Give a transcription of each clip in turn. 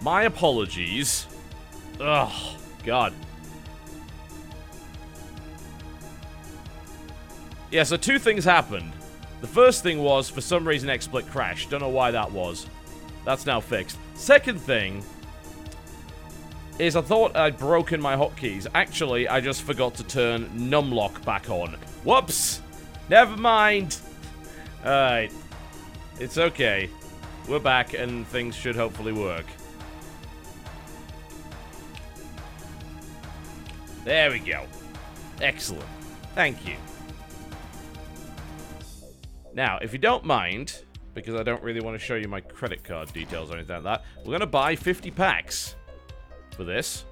My apologies. Ugh, God. Yeah, so two things happened. The first thing was, for some reason, XSplit crashed. Don't know why that was. That's now fixed. Second thing is I thought I'd broken my hotkeys. Actually, I just forgot to turn numlock back on. Whoops! Never mind! Alright. It's okay. We're back, and things should hopefully work. There we go. Excellent. Thank you. Now, if you don't mind, because I don't really want to show you my credit card details or anything like that, we're going to buy 50 packs for this.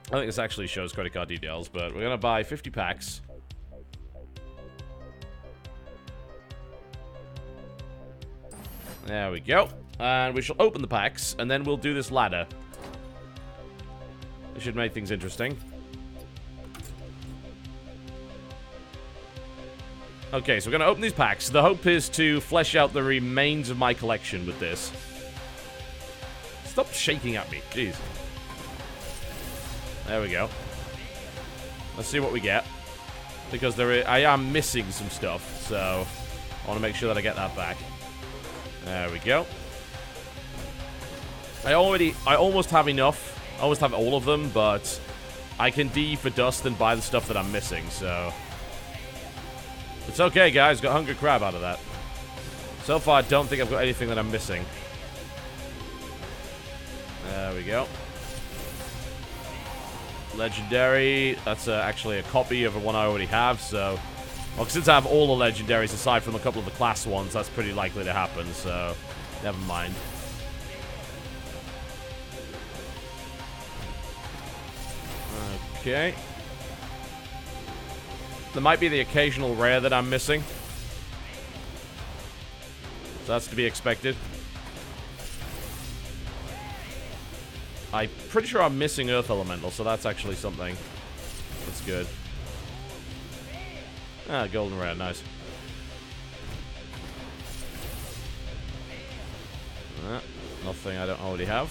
I think this actually shows credit card details, but we're going to buy 50 packs. There we go. And we shall open the packs, and then we'll do this ladder. This should make things interesting. Okay, so we're going to open these packs. The hope is to flesh out the remains of my collection with this. Stop shaking at me. Jeez. There we go. Let's see what we get. Because I am missing some stuff, so I want to make sure that I get that back. There we go. I almost have enough. I almost have all of them, but I can D for dust and buy the stuff that I'm missing, so it's okay, guys. Got Hungry Crab out of that. So far, I don't think I've got anything that I'm missing. There we go. Legendary. That's actually a copy of one I already have, so well, since I have all the legendaries aside from a couple of the class ones, that's pretty likely to happen, so never mind. Okay. There might be the occasional rare that I'm missing. So that's to be expected. I'm pretty sure I'm missing Earth Elemental, so that's actually something. That's good. Ah, golden rare, nice. Nothing I don't already have.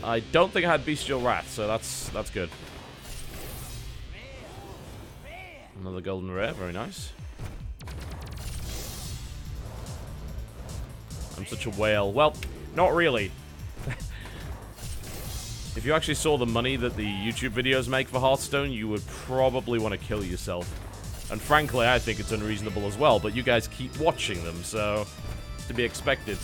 I don't think I had Bestial Wrath, so that's good. Another golden rare, very nice. I'm such a whale. Well, not really. If you actually saw the money that the YouTube videos make for Hearthstone, you would probably want to kill yourself. And frankly, I think it's unreasonable as well, but you guys keep watching them, so it's to be expected.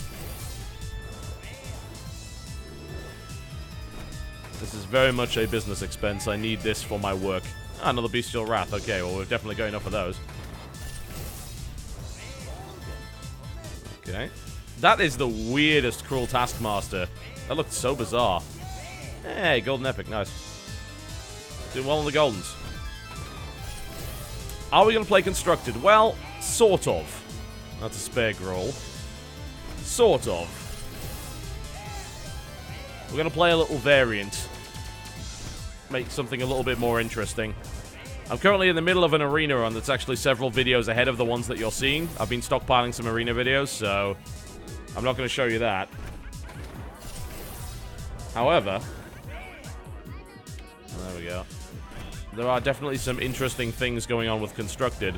This is very much a business expense. I need this for my work. Ah, another Bestial Wrath. Okay, well, we've definitely got enough of those. Okay. That is the weirdest Cruel Taskmaster. That looked so bizarre. Hey, Golden Epic. Nice. Doing well on the Goldens. Are we going to play Constructed? Well, sort of. That's a spare roll. Sort of. We're going to play a little variant. Make something a little bit more interesting. I'm currently in the middle of an arena run that's actually several videos ahead of the ones that you're seeing. I've been stockpiling some arena videos, so I'm not going to show you that. However, there we go. There are definitely some interesting things going on with Constructed.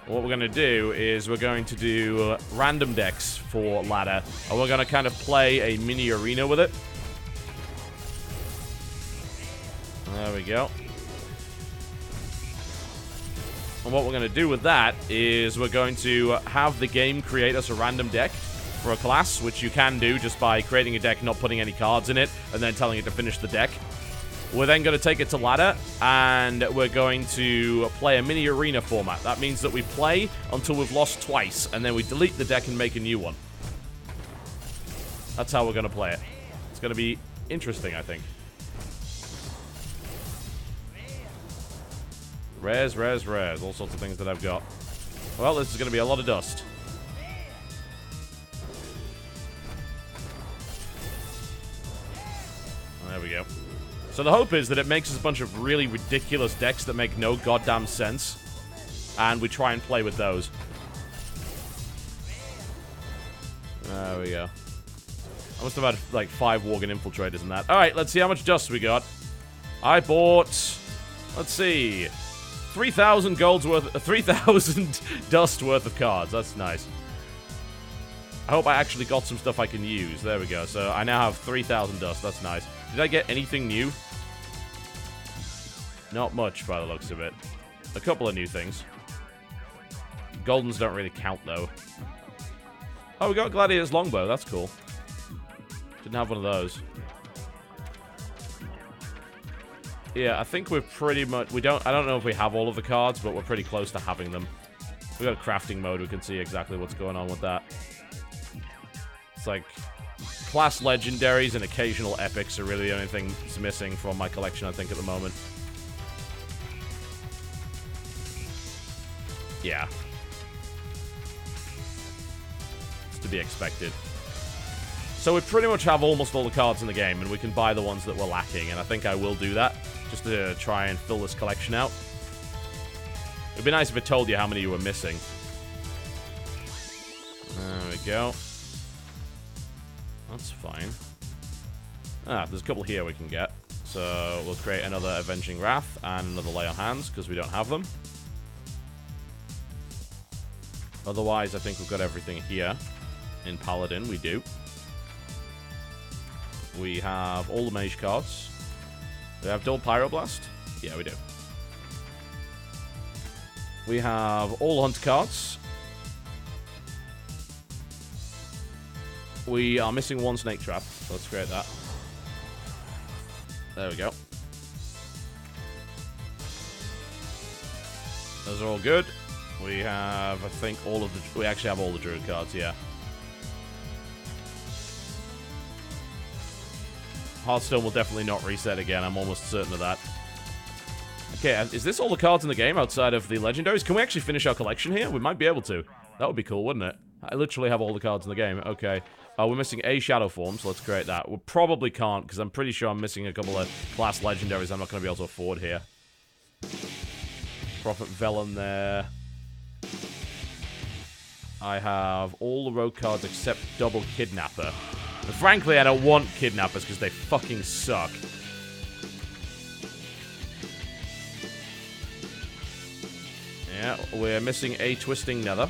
What we're going to do is we're going to do random decks for ladder, and we're going to kind of play a mini arena with it. There we go. And what we're going to do with that is we're going to have the game create us a random deck for a class, which you can do just by creating a deck, not putting any cards in it, and then telling it to finish the deck. We're then going to take it to ladder, and we're going to play a mini arena format. That means that we play until we've lost twice, and then we delete the deck and make a new one. That's how we're going to play it. It's going to be interesting, I think. Rares, rares, rares. All sorts of things that I've got. Well, this is going to be a lot of dust. There we go. So the hope is that it makes us a bunch of really ridiculous decks that make no goddamn sense. And we try and play with those. There we go. I must have had, like, 5 Worgen Infiltrators in that. Alright, let's see how much dust we got. I bought... Let's see... 3,000 gold's worth... 3,000 dust worth of cards. That's nice. I hope I actually got some stuff I can use. There we go. So, I now have 3,000 dust. That's nice. Did I get anything new? Not much, by the looks of it. A couple of new things. Goldens don't really count, though. Oh, we got Gladiator's Longbow. That's cool. Didn't have one of those. Yeah, I think we're pretty much... I don't know if we have all of the cards, but we're pretty close to having them. We got a crafting mode. We can see exactly what's going on with that. It's like... Class legendaries and occasional epics are really the only thing that's missing from my collection, I think, at the moment. Yeah. It's to be expected. So we pretty much have almost all the cards in the game, and we can buy the ones that we're lacking, and I think I will do that, just to try and fill this collection out. It'd be nice if it told you how many you were missing. There we go. That's fine. Ah, there's a couple here we can get. So we'll create another Avenging Wrath and another Lay on Hands, because we don't have them. Otherwise, I think we've got everything here. In Paladin, we do. We have all the Mage cards. Do we have Dual Pyroblast? Yeah, we do. We have all Hunter cards. We are missing one Snake Trap, so let's create that. There we go. Those are all good. We have, I think, all of the... We actually have all the Druid cards, yeah. Hearthstone will definitely not reset again. I'm almost certain of that. Okay, is this all the cards in the game outside of the legendaries? Can we actually finish our collection here? We might be able to. That would be cool, wouldn't it? I literally have all the cards in the game. Okay. We're missing a Shadow Form, so let's create that. We probably can't, because I'm pretty sure I'm missing a couple of class legendaries I'm not going to be able to afford here. Prophet Velen there. I have all the rogue cards except Double Kidnapper. And frankly, I don't want Kidnappers because they fucking suck. Yeah, we're missing a Twisting Nether.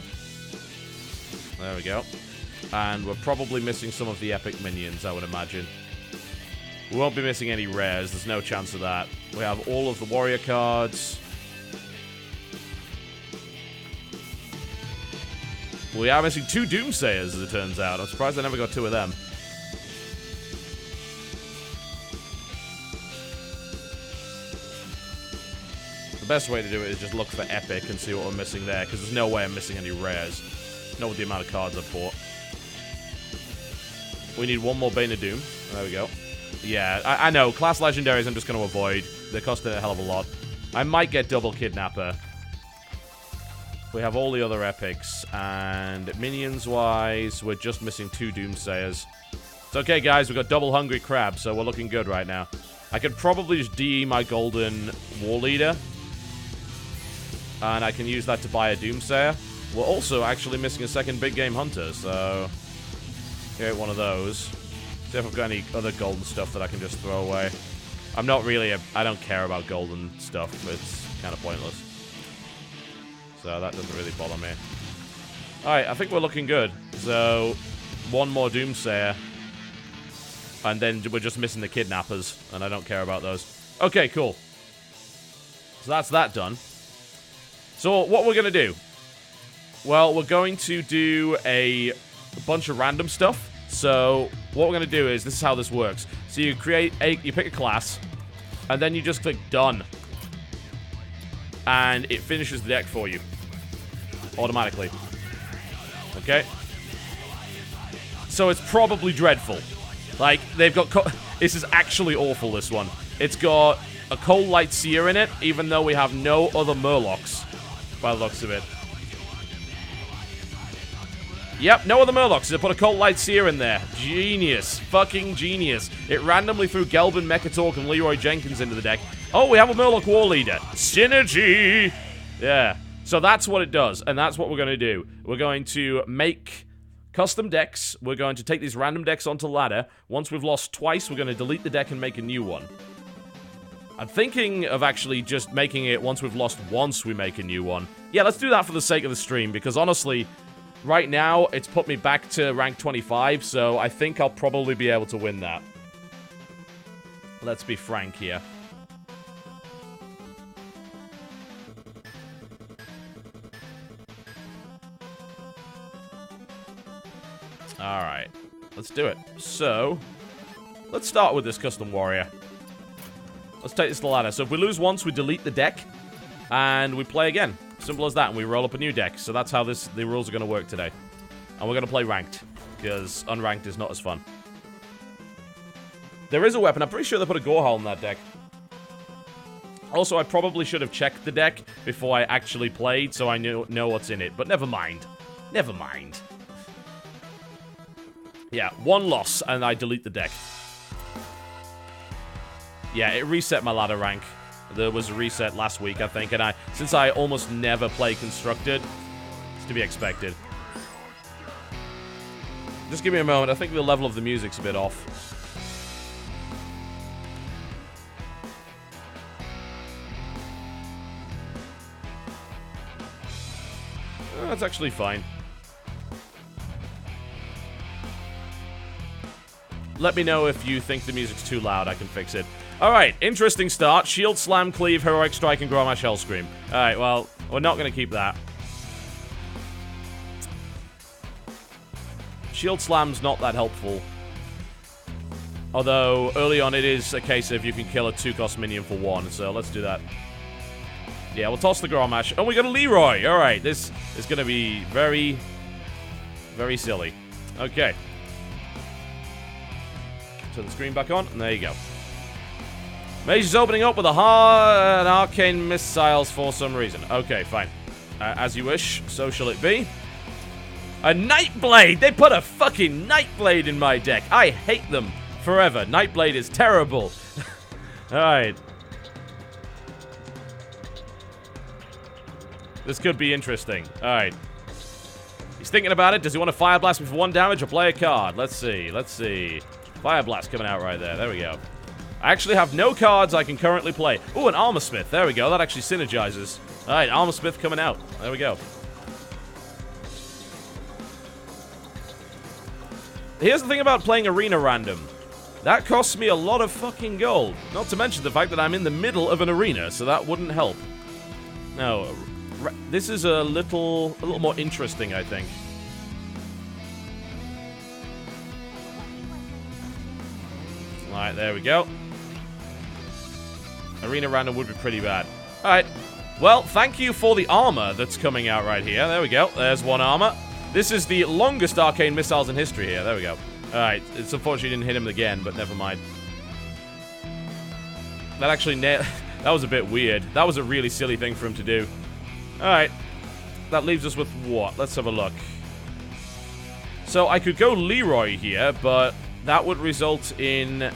There we go. And we're probably missing some of the epic minions, I would imagine. We won't be missing any rares. There's no chance of that. We have all of the warrior cards. We are missing 2 Doomsayers, as it turns out. I'm surprised I never got 2 of them. The best way to do it is just look for epic and see what we're missing there, because there's no way I'm missing any rares. Not with the amount of cards I've bought. We need one more Bane of Doom. There we go. Yeah, I know. Class legendaries I'm just going to avoid. They're costing a hell of a lot. I might get Double Kidnapper. We have all the other epics. And minions-wise, we're just missing 2 Doomsayers. It's okay, guys. We've got Double Hungry Crab, so we're looking good right now. I could probably just DE my Golden War Leader. And I can use that to buy a Doomsayer. We're also actually missing a second Big Game Hunter, so... Create one of those. See if I've got any other golden stuff that I can just throw away. I'm not really I don't care about golden stuff. It's kind of pointless. So that doesn't really bother me. Alright, I think we're looking good. So, one more Doomsayer. And then we're just missing the Kidnappers. And I don't care about those. Okay, cool. So that's that done. So what we're going to do? Well, we're going to do a bunch of random stuff. So what we're going to do is, this is how this works. So you create you pick a class, and then you just click done. And it finishes the deck for you. Automatically. Okay? So it's probably dreadful. Like, they've got... This is actually awful, this one. It's got a Cold Light Seer in it, even though we have no other Murlocs, by the looks of it. Yep, no other Murlocs. They put a Cold Light Seer in there. Genius. Fucking genius. It randomly threw Gelbin, Mechatork, and Leroy Jenkins into the deck. Oh, we have a Murloc War Leader. Synergy! Yeah. So that's what it does, and that's what we're going to do. We're going to make Custom decks. We're going to take these random decks onto ladder. Once we've lost twice, we're going to delete the deck and make a new one. I'm thinking of actually just making it once we've lost once we make a new one. Yeah, let's do that for the sake of the stream, because honestly, right now, it's put me back to rank 25, so I think I'll probably be able to win that. Let's be frank here. Alright, let's do it. So, let's start with this custom warrior. Let's take this to the ladder. So if we lose once, we delete the deck, and we play again. Simple as that, and we roll up a new deck. So that's how the rules are going to work today. And we're going to play ranked, because unranked is not as fun. There is a weapon. I'm pretty sure they put a gore hole in that deck. Also, I probably should have checked the deck before I actually played, so I know what's in it. But never mind. Never mind. Yeah, one loss, and I delete the deck. Yeah, it reset my ladder rank. There was a reset last week, I think, and since I almost never play Constructed, it's to be expected. Just give me a moment. I think the level of the music's a bit off. That's actually fine. Let me know if you think the music's too loud. I can fix it. Alright, interesting start. Shield, Slam, Cleave, Heroic Strike, and Grommash Hellscream. Alright, well, we're not going to keep that. Shield Slam's not that helpful. Although, early on it is a case of you can kill a 2-cost minion for 1, so let's do that. Yeah, we'll toss the Grommash. Oh, we got a Leroy! Alright, this is going to be very, very silly. Okay. Turn the screen back on, and there you go. Mage is opening up with an arcane missiles for some reason. Okay, fine. As you wish, so shall it be. A Nightblade! They put a fucking Nightblade in my deck. I hate them forever. Nightblade is terrible. Alright. This could be interesting. Alright. He's thinking about it. Does he want to Fire Blast me for 1 damage or play a card? Let's see. Let's see. Fire Blast coming out right there. There we go. I actually have no cards I can currently play. Ooh, an Armor Smith. There we go. That actually synergizes. Alright, Armor Smith coming out. There we go. Here's the thing about playing Arena Random. That costs me a lot of fucking gold. Not to mention the fact that I'm in the middle of an arena, so that wouldn't help. No, this is a little more interesting, I think. Alright, there we go. Arena Random would be pretty bad. Alright. Well, thank you for the armor that's coming out right here. There we go. There's 1 armor. This is the longest arcane missiles in history here. There we go. Alright. It's unfortunate didn't hit him again, but never mind. That actually... that was a bit weird. That was a really silly thing for him to do. Alright. That leaves us with what? Let's have a look. So, I could go Leroy here, but that would result in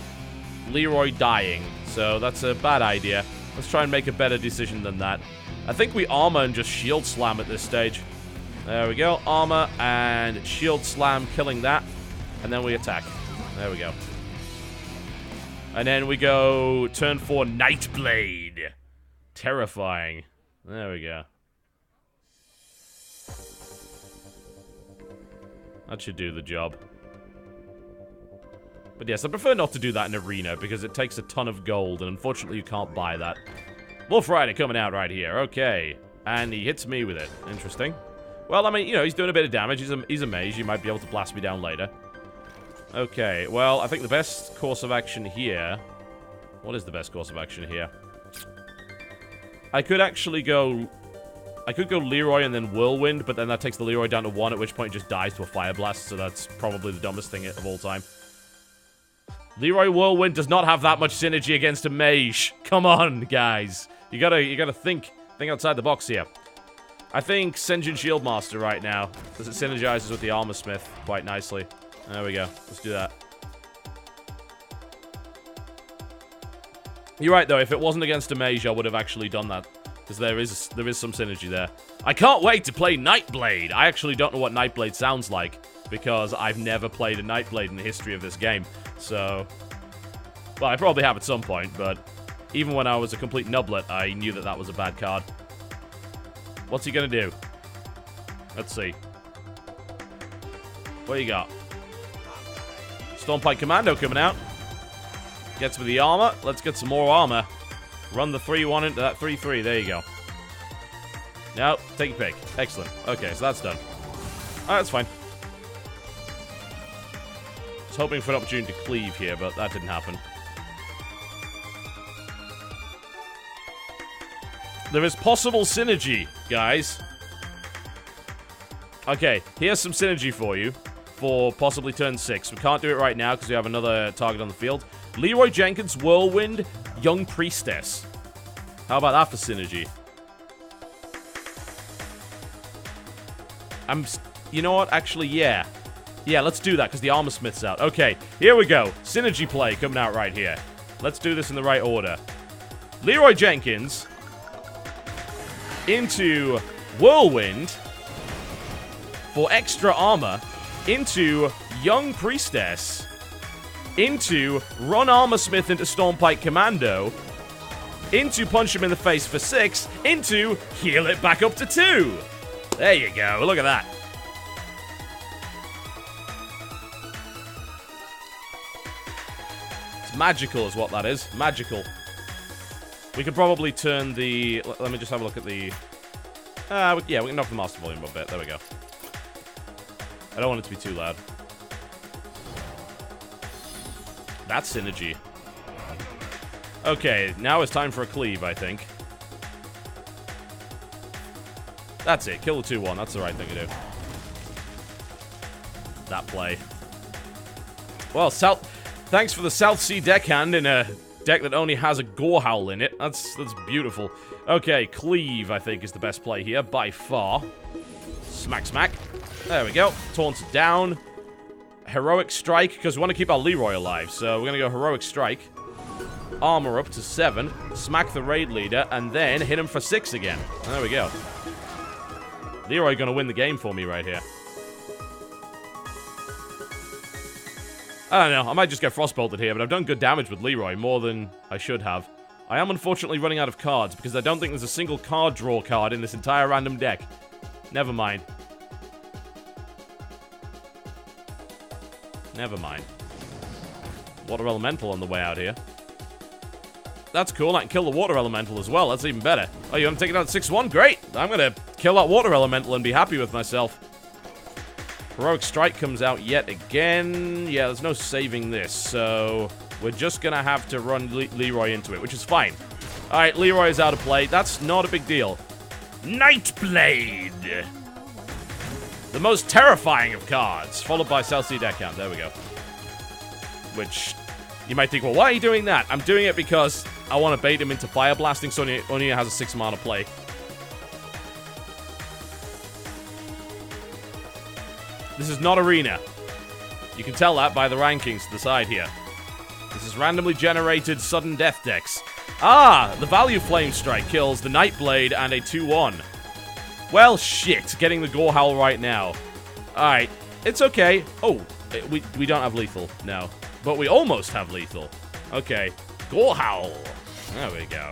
Leroy dying. So, that's a bad idea. Let's try and make a better decision than that. I think we armor and just shield slam at this stage. There we go. Armor and shield slam, killing that. And then we attack. There we go. And then we go turn 4 Nightblade. Terrifying. There we go. That should do the job. But yes, I prefer not to do that in Arena because it takes a ton of gold, and unfortunately you can't buy that. Wolf Rider coming out right here. Okay. And he hits me with it. Interesting. Well, I mean, you know, he's doing a bit of damage. He's a mage. He might be able to blast me down later. Okay. Well, I think the best course of action here... What is the best course of action here? I could actually go... I could go Leroy and then Whirlwind, but then that takes the Leroy down to 1, at which point it just dies to a Fire Blast, so that's probably the dumbest thing of all time. Leroy Whirlwind does not have that much synergy against a mage. Come on, guys. You gotta think outside the box here. I think Senjin Shieldmaster right now, because it synergizes with the Armor Smith quite nicely. There we go. Let's do that. You're right, though. If it wasn't against a mage, I would have actually done that. Because there is some synergy there. I can't wait to play Nightblade. I actually don't know what Nightblade sounds like. because I've never played a Nightblade in the history of this game. So, well, I probably have at some point, but even when I was a complete nublet, I knew that that was a bad card. What's he gonna do? Let's see. What you got? Stormpike Commando coming out. Gets with the armor. Let's get some more armor. Run the 3-1 into that 3-3. There you go. No, take your pick. Excellent. Okay, so that's done. Alright, that's fine. I was hoping for an opportunity to cleave here, but that didn't happen. There is possible synergy, guys. Okay, here's some synergy for you for possibly turn 6. We can't do it right now because we have another target on the field. Leroy Jenkins, Whirlwind, Young Priestess. How about that for synergy? You know what? Actually, yeah. Yeah, let's do that because the Armor Smith's out. Okay, here we go. Synergy play coming out right here. Let's do this in the right order. Leroy Jenkins into Whirlwind for extra armor, into Young Priestess, into run Armor Smith into Stormpike Commando, into punch him in the face for 6, into heal it back up to 2. There you go, look at that. It's magical is what that is, magical. We could probably turn the... Let me just have a look at the... yeah, we can knock the master volume a bit. There we go. I don't want it to be too loud. That's synergy. Okay, now it's time for a cleave, I think. That's it. Kill the 2-1. That's the right thing to do. That play. Well, thanks for the South Sea deckhand in a deck that only has a Gorehowl in it. That's beautiful. Okay, cleave, I think, is the best play here, by far. Smack, smack. There we go. Taunts down. Heroic Strike, because we want to keep our Leroy alive. So we're going to go Heroic Strike. Armor up to 7. Smack the raid leader, and then hit him for 6 again. And there we go. Leroy going to win the game for me right here. I don't know. I might just get frostbolted here, but I've done good damage with Leroy, more than I should have. I am unfortunately running out of cards, because I don't think there's a single card draw card in this entire random deck. Never mind. Never mind. Water Elemental on the way out here. That's cool. I can kill the Water Elemental as well. That's even better. Oh, you want to take it out at 6-1? Great. I'm going to kill that Water Elemental and be happy with myself. Heroic Strike comes out yet again. Yeah, there's no saving this, so we're just going to have to run Leroy into it, which is fine. All right, Leroy is out of play. That's not a big deal. Nightblade! The most terrifying of cards, followed by South Sea Deckhand. There we go. Which, you might think, well, why are you doing that? I'm doing it because I want to bait him into Fire Blasting, so only has a 6 mana play. This is not Arena. You can tell that by the rankings to the side here. This is randomly generated sudden death decks. Ah, the Value Flame Strike kills the Nightblade and a 2-1. Well, shit, getting the Gorehowl right now. Alright, it's okay. Oh, we don't have lethal, no. But we almost have lethal. Okay, Gorehowl. There we go.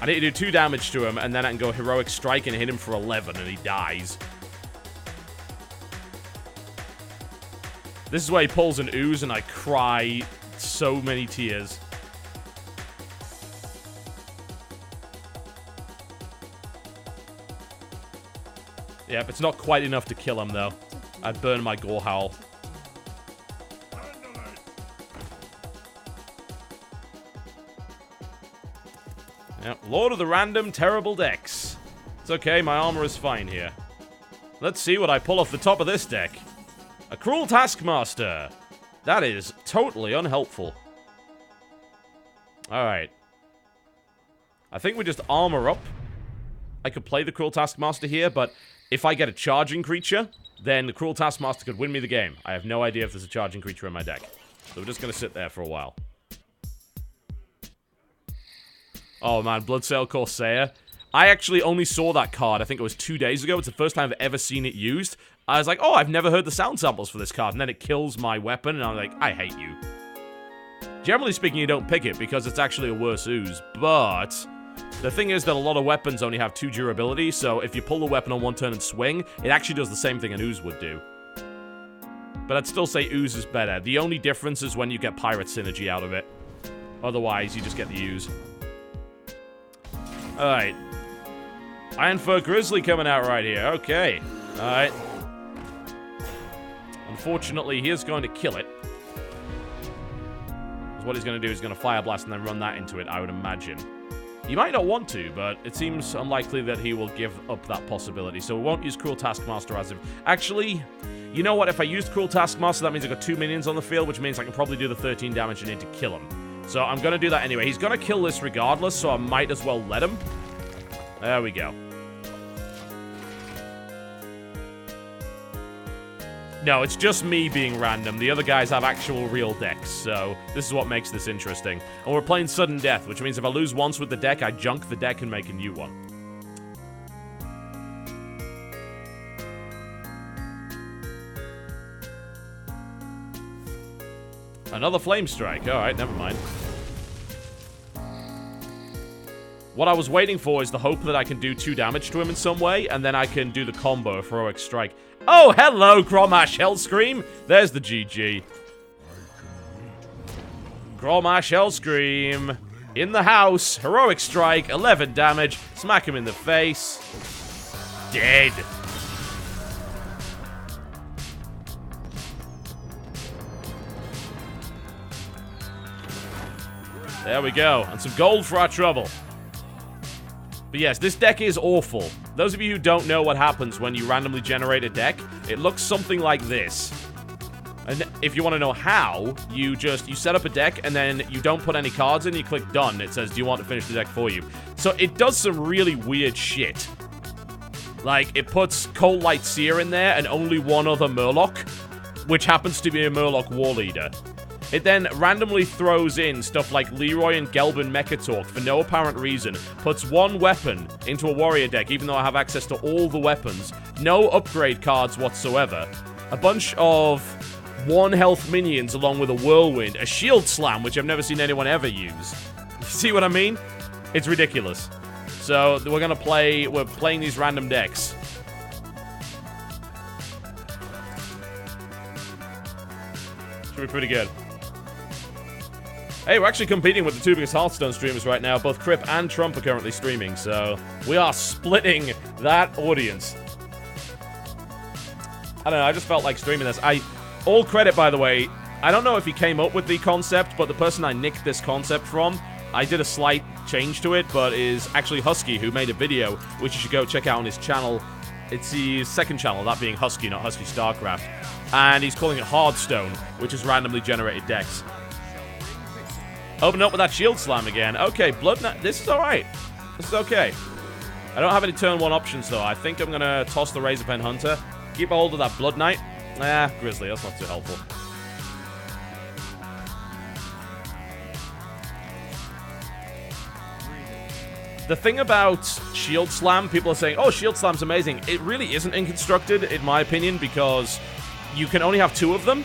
I need to do 2 damage to him, and then I can go Heroic Strike and hit him for 11, and he dies. This is where he pulls an ooze, and I cry so many tears. Yep, it's not quite enough to kill him, though. I'd burn my Gorehowl. Yep, Lord of the Random Terrible Decks. It's okay, my armor is fine here. Let's see what I pull off the top of this deck. A Cruel Taskmaster. That is totally unhelpful. Alright. I think we just armor up. I could play the Cruel Taskmaster here, but if I get a charging creature, then the Cruel Taskmaster could win me the game. I have no idea if there's a charging creature in my deck. So we're just going to sit there for a while. Oh man, Bloodsail Corsair. I actually only saw that card, I think it was 2 days ago. It's the first time I've ever seen it used. I was like, oh, I've never heard the sound samples for this card. And then it kills my weapon, and I'm like, I hate you. Generally speaking, you don't pick it because it's actually a worse ooze. But the thing is that a lot of weapons only have 2 durability, so if you pull the weapon on 1 turn and swing, it actually does the same thing an ooze would do. But I'd still say ooze is better. The only difference is when you get pirate synergy out of it. Otherwise, you just get the ooze. Alright. Iron Fur Grizzly coming out right here. Okay. Alright. Unfortunately, he is going to kill it. Because what he's going to do is going to Fire Blast and then run that into it, I would imagine. He might not want to, but it seems unlikely that he will give up that possibility. So we won't use Cruel Taskmaster as of... Actually, you know what? If I used Cruel Taskmaster, that means I've got 2 minions on the field, which means I can probably do the 13 damage I need to kill him. So I'm going to do that anyway. He's going to kill this regardless, so I might as well let him. There we go. No, it's just me being random. The other guys have actual real decks, so this is what makes this interesting. And we're playing Sudden Death, which means if I lose once with the deck, I junk the deck and make a new one. Another Flame Strike. Alright, never mind. What I was waiting for is the hope that I can do 2 damage to him in some way, and then I can do the combo of Heroic Strike. Oh, hello, Gromash Hellscream! There's the GG. Gromash Hellscream. In the house. Heroic Strike. 11 damage. Smack him in the face. Dead. There we go. And some gold for our trouble. But yes, this deck is awful. Those of you who don't know what happens when you randomly generate a deck, it looks something like this. And if you want to know how, you set up a deck and then you don't put any cards in, you click done. It says, do you want to finish the deck for you? So it does some really weird shit. Like, it puts Cold Light Seer in there and only one other Murloc, which happens to be a Murloc War Leader. It then randomly throws in stuff like Leroy and Gelbin Mechatork for no apparent reason, puts 1 weapon into a warrior deck even though I have access to all the weapons, no upgrade cards whatsoever, a bunch of 1 health minions along with a Whirlwind, a Shield Slam, which I've never seen anyone ever use. See what I mean? It's ridiculous. So we're playing these random decks. Should be pretty good. Hey, we're actually competing with the 2 biggest Hearthstone streamers right now. Both Crip and Trump are currently streaming, so we are splitting that audience. I don't know, I just felt like streaming this. All credit, by the way, I don't know if he came up with the concept, but the person I nicked this concept from, I did a slight change to it, but is actually Husky, who made a video, which you should go check out on his channel. It's his 2nd channel, that being Husky, not Husky StarCraft. And he's calling it Hearthstone, which is randomly generated decks. Open up with that Shield Slam again. Okay, Blood Knight. This is alright. This is okay. I don't have any turn 1 options, though. I think I'm going to toss the Razorpen Hunter. Keep a hold of that Blood Knight. Grizzly. That's not too helpful. The thing about Shield Slam, people are saying, oh, Shield Slam's amazing. It really isn't in Constructed, in my opinion, because you can only have 2 of them.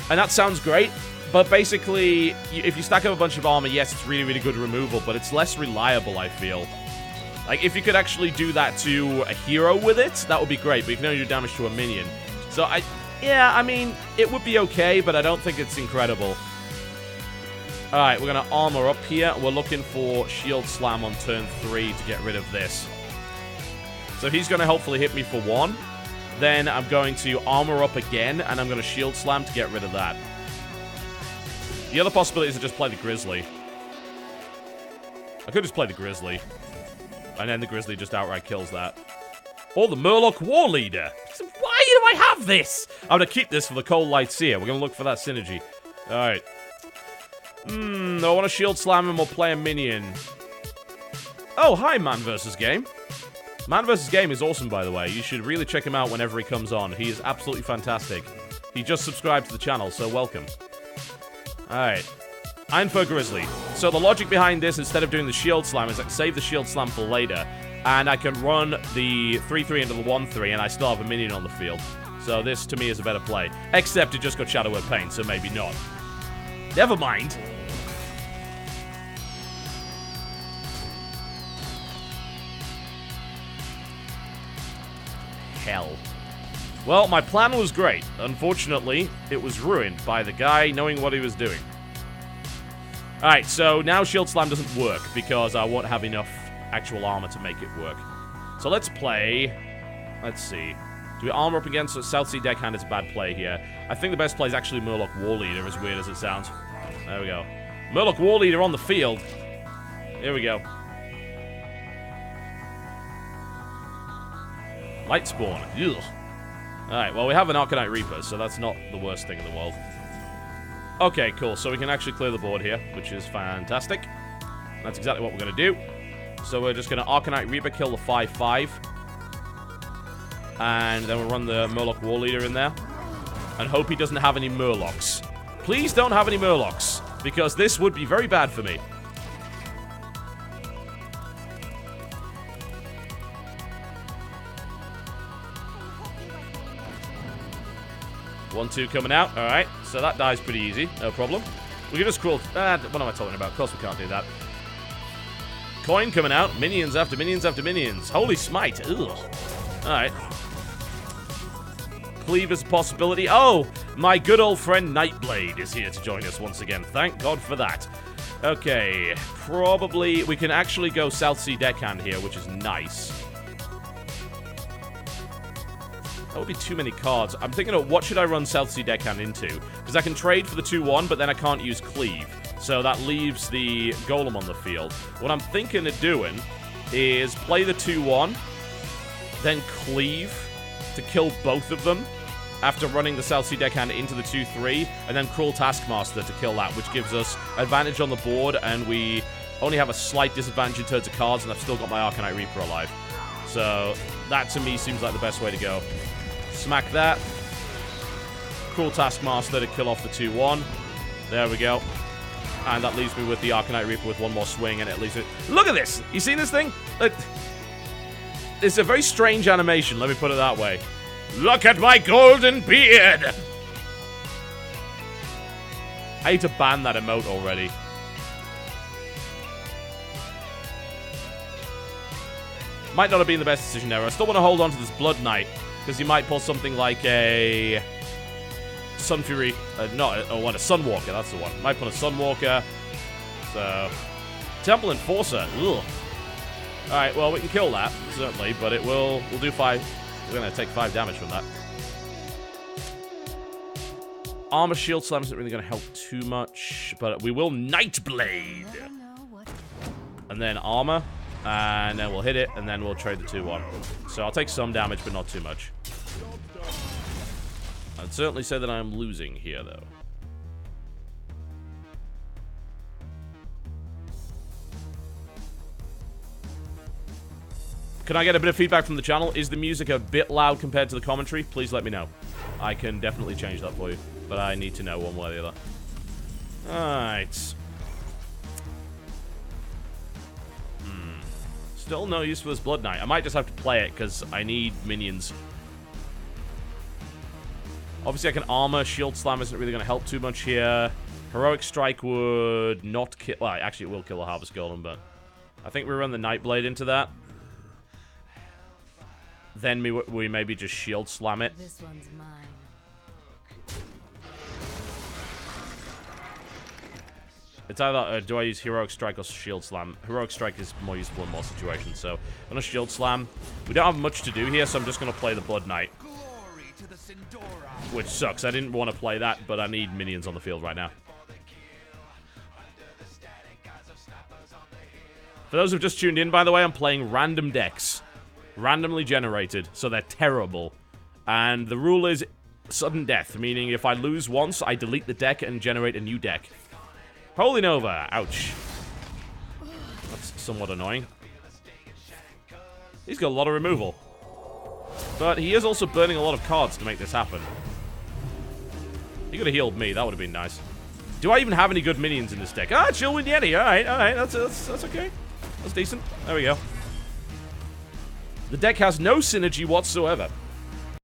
And that sounds great. But basically, if you stack up a bunch of armor, yes, it's really, really good removal, but it's less reliable, I feel. Like, if you could actually do that to a hero with it, that would be great, but you can only do damage to a minion. So, I mean, it would be okay, but I don't think it's incredible. Alright, we're going to armor up here. We're looking for Shield Slam on turn 3 to get rid of this. So he's going to hopefully hit me for 1. Then I'm going to armor up again, and I'm going to Shield Slam to get rid of that. The other possibility is to just play the Grizzly. I could just play the Grizzly. And then the Grizzly just outright kills that. Or the Murloc War Leader. Why do I have this? I'm going to keep this for the Cold Light Seer. We're going to look for that synergy. Alright. I want to Shield Slam him or play a minion. Oh, hi, Man vs. Game. Man vs. Game is awesome, by the way. You should really check him out whenever he comes on. He is absolutely fantastic. He just subscribed to the channel, so welcome. Alright. Iron Fur Grizzly. So the logic behind this, instead of doing the Shield Slam, is like save the Shield Slam for later. And I can run the 3-3 into the 1-3, and I still have a minion on the field. So this, to me, is a better play. Except it just got Shadow Word Pain, so maybe not. Never mind. Hell. Well, my plan was great. Unfortunately, it was ruined by the guy knowing what he was doing. Alright, so now Shield Slam doesn't work because I won't have enough actual armor to make it work. So let's play... Let's see. Do we armor up against South Sea Deckhand? It's a bad play here. I think the best play is actually Murloc Warleader, as weird as it sounds. There we go. Murloc Warleader on the field. Here we go. Lightspawn. Ugh. Alright, well, we have an Arcanite Reaper, so that's not the worst thing in the world. Okay, cool. So we can actually clear the board here, which is fantastic. That's exactly what we're going to do. So we're just going to Arcanite Reaper, kill the 5-5. And then we'll run the Murloc Warleader in there. And hope he doesn't have any Murlocs. Please don't have any Murlocs, because this would be very bad for me. One, two coming out. Alright, so that dies pretty easy. No problem. We can just crawl... what am I talking about? Of course we can't do that. Coin coming out. Minions after minions after minions. Holy smite. Ugh. Alright. Cleave is a possibility. Oh! My good old friend Nightblade is here to join us once again. Thank God for that. Okay. Probably... We can actually go South Sea Deckhand here, which is nice. That would be too many cards. I'm thinking of what should I run South Sea Deckhand into? Because I can trade for the 2-1, but then I can't use Cleave. So that leaves the Golem on the field. What I'm thinking of doing is play the 2-1, then Cleave to kill both of them after running the South Sea Deckhand into the 2-3, and then Cruel Taskmaster to kill that, which gives us advantage on the board, and we only have a slight disadvantage in terms of cards, and I've still got my Arcanite Reaper alive. So that, to me, seems like the best way to go. Smack that. Cruel Taskmaster to kill off the 2-1. There we go. And that leaves me with the Arcanite Reaper with one more swing, and it leaves it... Look at this! You seen this thing? It's a very strange animation, let me put it that way. Look at my golden beard! I need to ban that emote already. Might not have been the best decision ever. I still want to hold on to this Blood Knight, because you might pull something like a Sun Fury. A Sunwalker, that's the one. Might pull a Sunwalker. So, Temple Enforcer. Ugh. Alright, well, we can kill that, certainly, but we'll do 5. We're going to take 5 damage from that. Armor Shield Slam isn't really going to help too much, but we will Nightblade. And then Armor. And then we'll hit it, and then we'll trade the 2-1. So I'll take some damage, but not too much. I'd certainly say that I'm losing here, though. Can I get a bit of feedback from the channel? Is the music a bit loud compared to the commentary? Please let me know. I can definitely change that for you, but I need to know one way or the other. Alright. Still no use for this Blood Knight. I might just have to play it, because I need minions. Obviously, I can armor. Shield Slam isn't really going to help too much here. Heroic Strike would not kill... Well, actually, it will kill a Harvest Golem, but... I think we run the Nightblade into that. Then we maybe just Shield Slam it. This one's mine. It's either, do I use Heroic Strike or Shield Slam? Heroic Strike is more useful in more situations, so I'm going to Shield Slam. We don't have much to do here, so I'm just going to play the Blood Knight. Which sucks. I didn't want to play that, but I need minions on the field right now. For those who've just tuned in, by the way, I'm playing random decks. Randomly generated, so they're terrible. And the rule is sudden death, meaning if I lose once, I delete the deck and generate a new deck. Holy Nova! Ouch. That's somewhat annoying. He's got a lot of removal. But he is also burning a lot of cards to make this happen. He could have healed me. That would have been nice. Do I even have any good minions in this deck? Ah, Chillwind Yeti. Alright, alright. That's okay. That's decent. There we go. The deck has no synergy whatsoever.